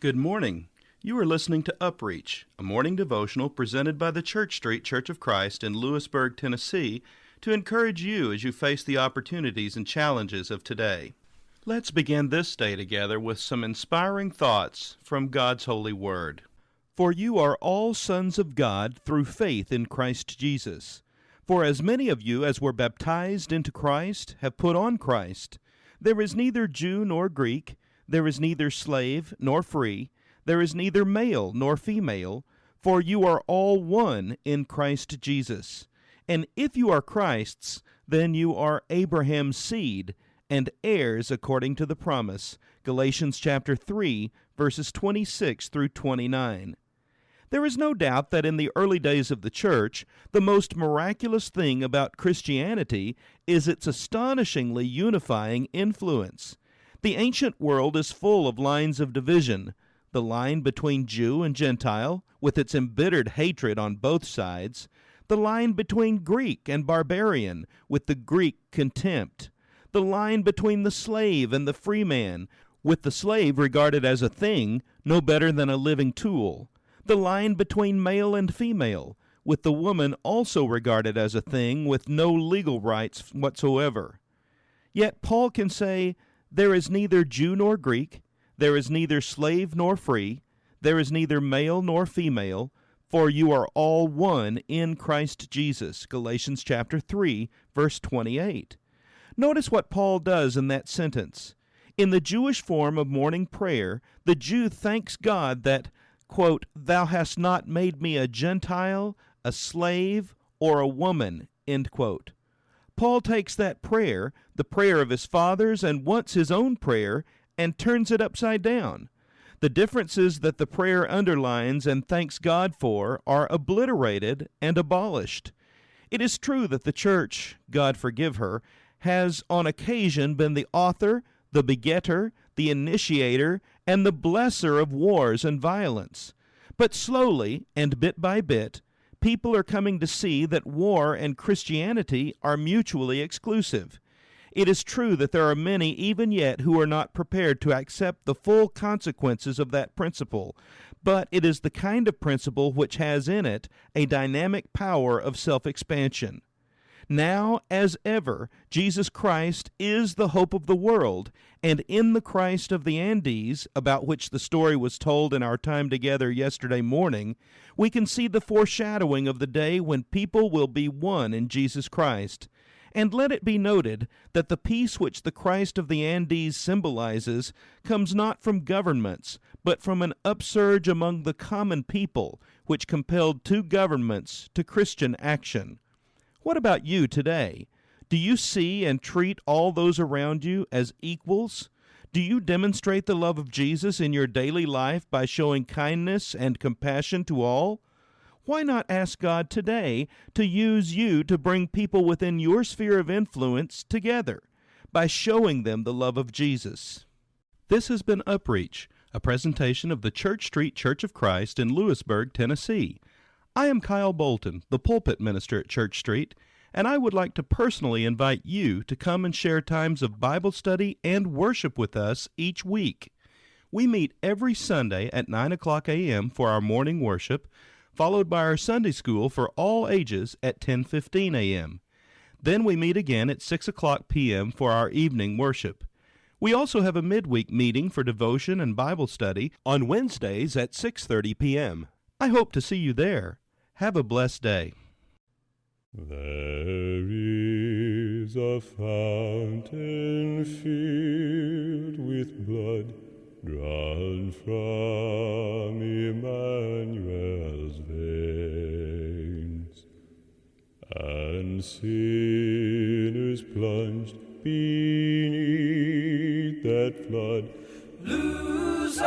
Good morning. You are listening to UpReach, a morning devotional presented by the Church Street Church of Christ in Lewisburg, Tennessee, to encourage you as you face the opportunities and challenges of today. Let's begin this day together with some inspiring thoughts from God's holy word. For you are all sons of God through faith in Christ Jesus. For as many of you as were baptized into Christ have put on Christ. There is neither Jew nor Greek, there is neither slave nor free, there is neither male nor female, for you are all one in Christ Jesus. And if you are Christ's, then you are Abraham's seed, and heirs according to the promise. Galatians chapter 3, verses 26 through 29. There is no doubt that in the early days of the church, the most miraculous thing about Christianity is its astonishingly unifying influence. The ancient world is full of lines of division. The line between Jew and Gentile, with its embittered hatred on both sides. The line between Greek and barbarian, with the Greek contempt. The line between the slave and the free man, with the slave regarded as a thing, no better than a living tool. The line between male and female, with the woman also regarded as a thing with no legal rights whatsoever. Yet Paul can say, there is neither Jew nor Greek, there is neither slave nor free, there is neither male nor female, for you are all one in Christ Jesus. Galatians chapter 3, verse 28. Notice what Paul does in that sentence. In the Jewish form of morning prayer, the Jew thanks God that, quote, thou hast not made me a Gentile, a slave, or a woman, end quote. Paul takes that prayer, the prayer of his fathers, and wants his own prayer, and turns it upside down. The differences that the prayer underlines and thanks God for are obliterated and abolished. It is true that the church, God forgive her, has on occasion been the author, the begetter, the initiator, and the blesser of wars and violence. But slowly, and bit by bit, people are coming to see that war and Christianity are mutually exclusive. It is true that there are many even yet who are not prepared to accept the full consequences of that principle, but it is the kind of principle which has in it a dynamic power of self-expansion. Now, as ever, Jesus Christ is the hope of the world, and in the Christ of the Andes, about which the story was told in our time together yesterday morning, we can see the foreshadowing of the day when people will be one in Jesus Christ. And let it be noted that the peace which the Christ of the Andes symbolizes comes not from governments, but from an upsurge among the common people, which compelled two governments to Christian action. What about you today? Do you see and treat all those around you as equals? Do you demonstrate the love of Jesus in your daily life by showing kindness and compassion to all? Why not ask God today to use you to bring people within your sphere of influence together by showing them the love of Jesus? This has been UpReach, a presentation of the Church Street Church of Christ in Lewisburg, Tennessee. I am Kyle Bolton, the pulpit minister at Church Street, and I would like to personally invite you to come and share times of Bible study and worship with us each week. We meet every Sunday at 9 o'clock a.m. for our morning worship, followed by our Sunday school for all ages at 10:15 a.m. Then we meet again at 6 o'clock p.m. for our evening worship. We also have a midweek meeting for devotion and Bible study on Wednesdays at 6:30 p.m. I hope to see you there. Have a blessed day. There is a fountain filled with blood drawn from Emmanuel's veins, and sinners plunged beneath that flood lose